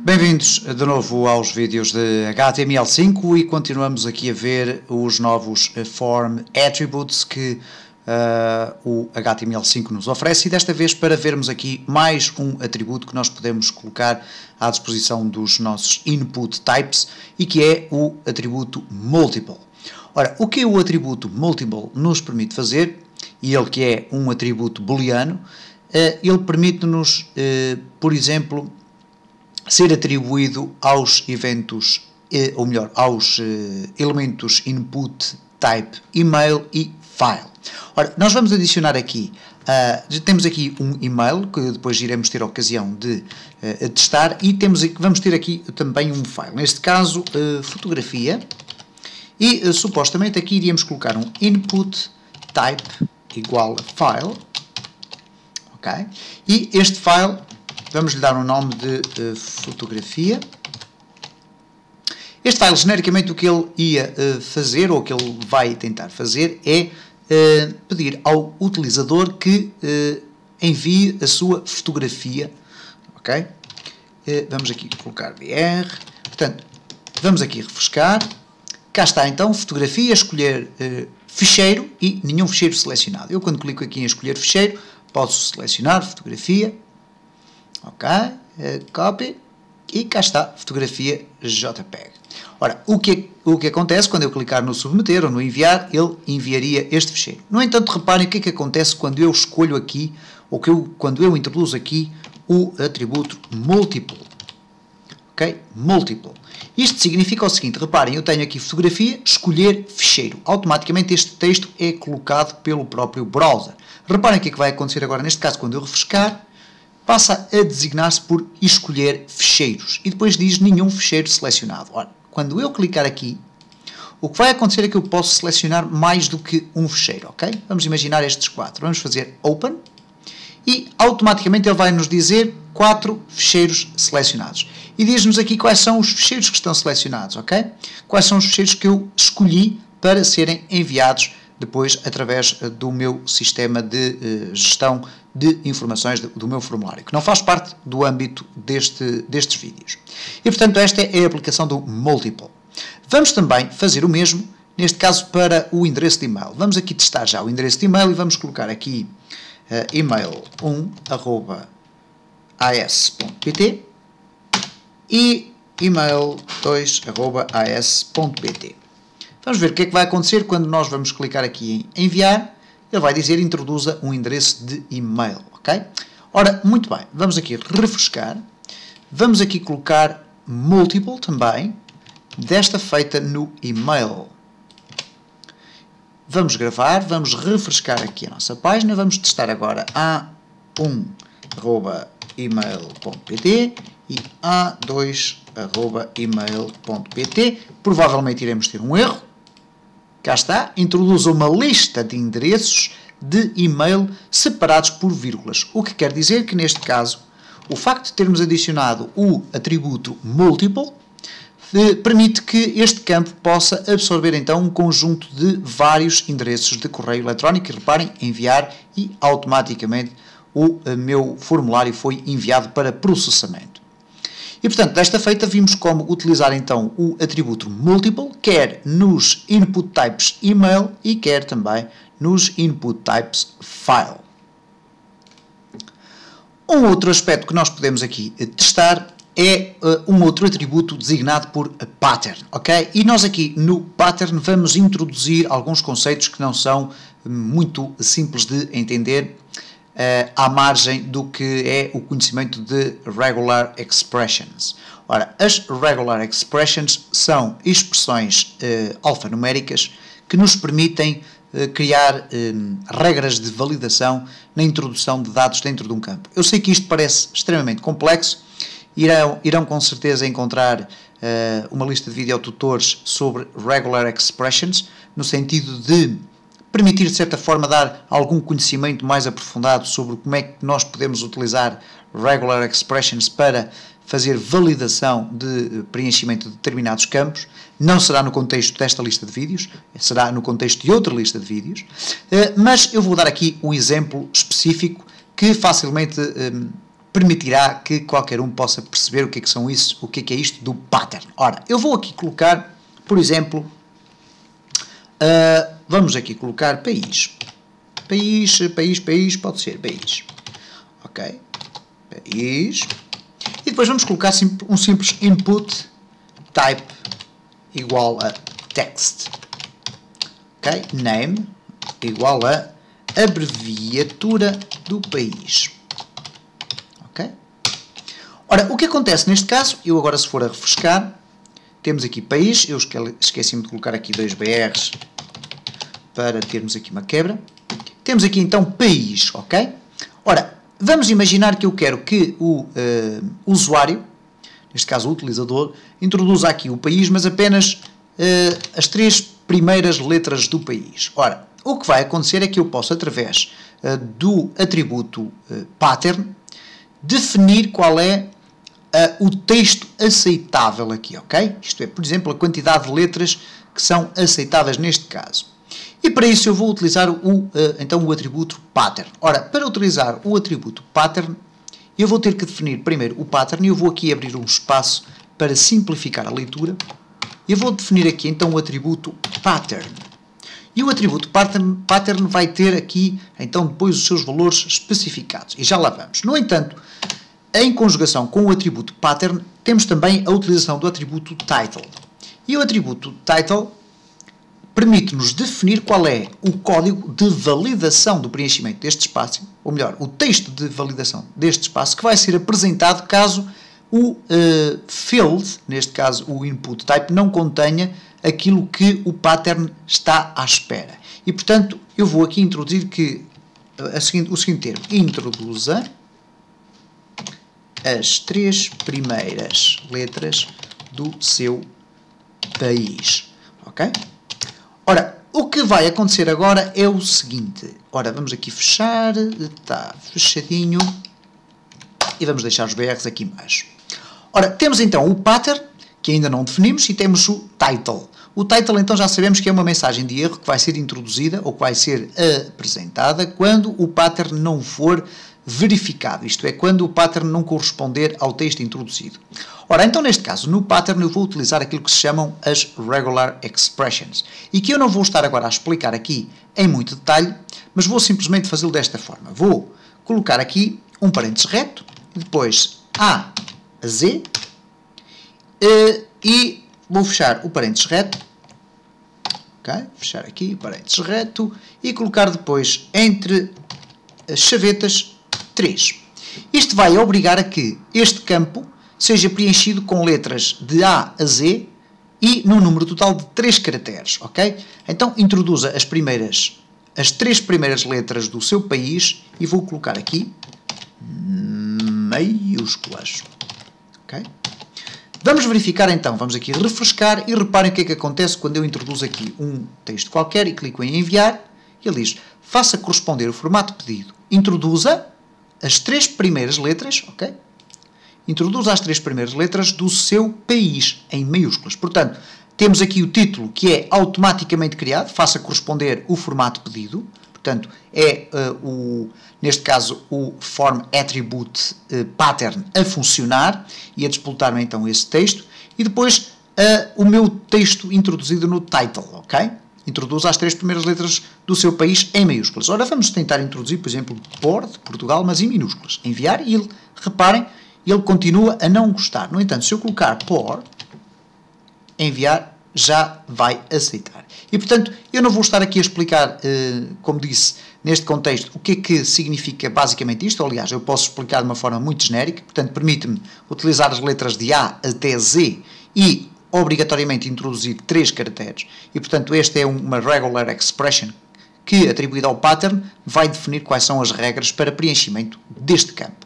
Bem-vindos de novo aos vídeos de HTML5 e continuamos aqui a ver os novos Form Attributes que o HTML5 nos oferece, e desta vez para vermos aqui mais um atributo que nós podemos colocar à disposição dos nossos Input Types e que é o atributo Multiple. Ora, o que o atributo Multiple nos permite fazer, e ele que é um atributo booleano, ele permite-nos, por exemplo, ser atribuído aos eventos, ou melhor, aos elementos input type email e file. Ora, nós vamos adicionar aqui, temos aqui um email, que depois iremos ter a ocasião de testar, e vamos ter aqui também um file, neste caso fotografia, e supostamente aqui iríamos colocar um input type igual a file, ok? E este file vamos lhe dar um nome de fotografia. Este file, genericamente, o que ele ia fazer, ou o que ele vai tentar fazer, é pedir ao utilizador que envie a sua fotografia, ok? Vamos aqui colocar BR, portanto, vamos aqui refrescar, cá está então, fotografia, escolher ficheiro e nenhum ficheiro selecionado. Eu, quando clico aqui em escolher ficheiro, posso selecionar fotografia, ok, copy, e cá está, fotografia JPEG. Ora, o que acontece quando eu clicar no submeter ou no enviar, ele enviaria este ficheiro. No entanto, reparem o que acontece quando eu escolho aqui, ou quando eu introduzo aqui o atributo multiple. Ok? Multiple. Isto significa o seguinte, reparem, eu tenho aqui fotografia, escolher ficheiro. Automaticamente este texto é colocado pelo próprio browser. Reparem o que vai acontecer agora, neste caso, quando eu refrescar, passa a designar-se por escolher ficheiros e depois diz nenhum ficheiro selecionado. Ora, quando eu clicar aqui, o que vai acontecer é que eu posso selecionar mais do que um ficheiro, ok? Vamos imaginar estes 4. Vamos fazer Open e automaticamente ele vai nos dizer 4 ficheiros selecionados. E diz-nos aqui quais são os ficheiros que estão selecionados, ok? Quais são os ficheiros que eu escolhi para serem enviados depois através do meu sistema de gestão de informações do meu formulário, que não faz parte do âmbito destes vídeos. E, portanto, esta é a aplicação do Multiple. Vamos também fazer o mesmo, neste caso, para o endereço de e-mail. Vamos aqui testar já o endereço de e-mail e vamos colocar aqui email1@as.pt e email2@as.pt. Vamos ver o que é que vai acontecer quando nós vamos clicar aqui em enviar. Ele vai dizer introduza um endereço de e-mail, ok? Ora, muito bem, vamos aqui refrescar. Vamos aqui colocar multiple também, desta feita no e-mail. Vamos gravar, vamos refrescar aqui a nossa página, vamos testar agora a1@email.pt e a2@email.pt. Provavelmente iremos ter um erro. Cá está, introduza uma lista de endereços de e-mail separados por vírgulas, o que quer dizer que, neste caso, o facto de termos adicionado o atributo multiple permite que este campo possa absorver, então, um conjunto de vários endereços de correio eletrónico. E reparem, enviar, e automaticamente o meu formulário foi enviado para processamento. E, portanto, desta feita vimos como utilizar então o atributo multiple, quer nos input types email e quer também nos input types file. Um outro aspecto que nós podemos aqui testar é um outro atributo designado por pattern, ok? E nós aqui no pattern vamos introduzir alguns conceitos que não são muito simples de entender, à margem do que é o conhecimento de regular expressions. Ora, as regular expressions são expressões alfanuméricas que nos permitem criar regras de validação na introdução de dados dentro de um campo. Eu sei que isto parece extremamente complexo, irão com certeza encontrar uma lista de videotutores sobre regular expressions, no sentido de permitir, de certa forma, dar algum conhecimento mais aprofundado sobre como é que nós podemos utilizar regular expressions para fazer validação de preenchimento de determinados campos. Não será no contexto desta lista de vídeos, será no contexto de outra lista de vídeos, mas eu vou dar aqui um exemplo específico que facilmente permitirá que qualquer um possa perceber o que é que são isso, o que é isto do pattern. Ora, eu vou aqui colocar, por exemplo, vamos aqui colocar país. País, pode ser país. Ok, país. E depois vamos colocar um simples input type igual a text. Ok, name igual a abreviatura do país. Ok? Ora, o que acontece neste caso, eu agora se for a refrescar, temos aqui país, eu esqueci-me de colocar aqui 2 BRs para termos aqui uma quebra. Temos aqui então país, ok? Ora, vamos imaginar que eu quero que o usuário, neste caso o utilizador, introduza aqui o país, mas apenas as 3 primeiras letras do país. Ora, o que vai acontecer é que eu posso, através do atributo pattern, definir qual é o texto aceitável aqui, ok? Isto é, por exemplo, a quantidade de letras que são aceitáveis neste caso. E para isso eu vou utilizar então o atributo pattern. Ora, para utilizar o atributo pattern, eu vou ter que definir primeiro o pattern e eu vou aqui abrir um espaço para simplificar a leitura. Eu vou definir aqui então o atributo pattern. E o atributo pattern vai ter aqui então depois os seus valores especificados. E já lá vamos. No entanto, em conjugação com o atributo pattern, temos também a utilização do atributo title. E o atributo title permite-nos definir qual é o código de validação do preenchimento deste espaço, ou melhor, o texto de validação deste espaço, que vai ser apresentado caso o field, neste caso o input type, não contenha aquilo que o pattern está à espera. E, portanto, eu vou aqui introduzir o seguinte termo. Introduza as 3 primeiras letras do seu país. Ok? Ora, o que vai acontecer agora é o seguinte. Ora, vamos aqui fechar. Está fechadinho. E vamos deixar os BRs aqui embaixo. Ora, temos então o pattern, que ainda não definimos, e temos o title. O title, então, já sabemos que é uma mensagem de erro que vai ser introduzida ou que vai ser apresentada quando o pattern não for verificado. Isto é, quando o pattern não corresponder ao texto introduzido. Ora, então, neste caso, no pattern eu vou utilizar aquilo que se chamam as regular expressions. E que eu não vou estar agora a explicar aqui em muito detalhe, mas vou simplesmente fazê-lo desta forma. Vou colocar aqui um parênteses reto, depois A a Z, e vou fechar o parênteses reto, ok? Fechar aqui o parênteses reto, e colocar depois entre as chavetas 3. Isto vai obrigar a que este campo seja preenchido com letras de A a Z e num número total de 3 caracteres, ok? Então introduza as 3 primeiras letras do seu país e vou colocar aqui maiúsculas. Okay? Vamos verificar então, vamos aqui refrescar e reparem o que é que acontece quando eu introduzo aqui um texto qualquer e clico em enviar. Ele diz, faça corresponder o formato pedido. Introduza as 3 primeiras letras, ok? Introduza as 3 primeiras letras do seu país, em maiúsculas. Portanto, temos aqui o título que é automaticamente criado, faça corresponder o formato pedido. Portanto, é neste caso o form attribute pattern a funcionar e a disputar-me então esse texto. E depois o meu texto introduzido no title, ok? Introduza as 3 primeiras letras do seu país em maiúsculas. Ora, vamos tentar introduzir, por exemplo, de Portugal, mas em minúsculas. Enviar e ele, reparem, ele continua a não gostar. No entanto, se eu colocar por, enviar, já vai aceitar. E, portanto, eu não vou estar aqui a explicar, como disse, neste contexto, o que é que significa basicamente isto. Aliás, eu posso explicar de uma forma muito genérica. Portanto, permite-me utilizar as letras de A até Z e, obrigatoriamente, introduzir 3 caracteres. E, portanto, esta é uma regular expression que, atribuída ao pattern, vai definir quais são as regras para preenchimento deste campo.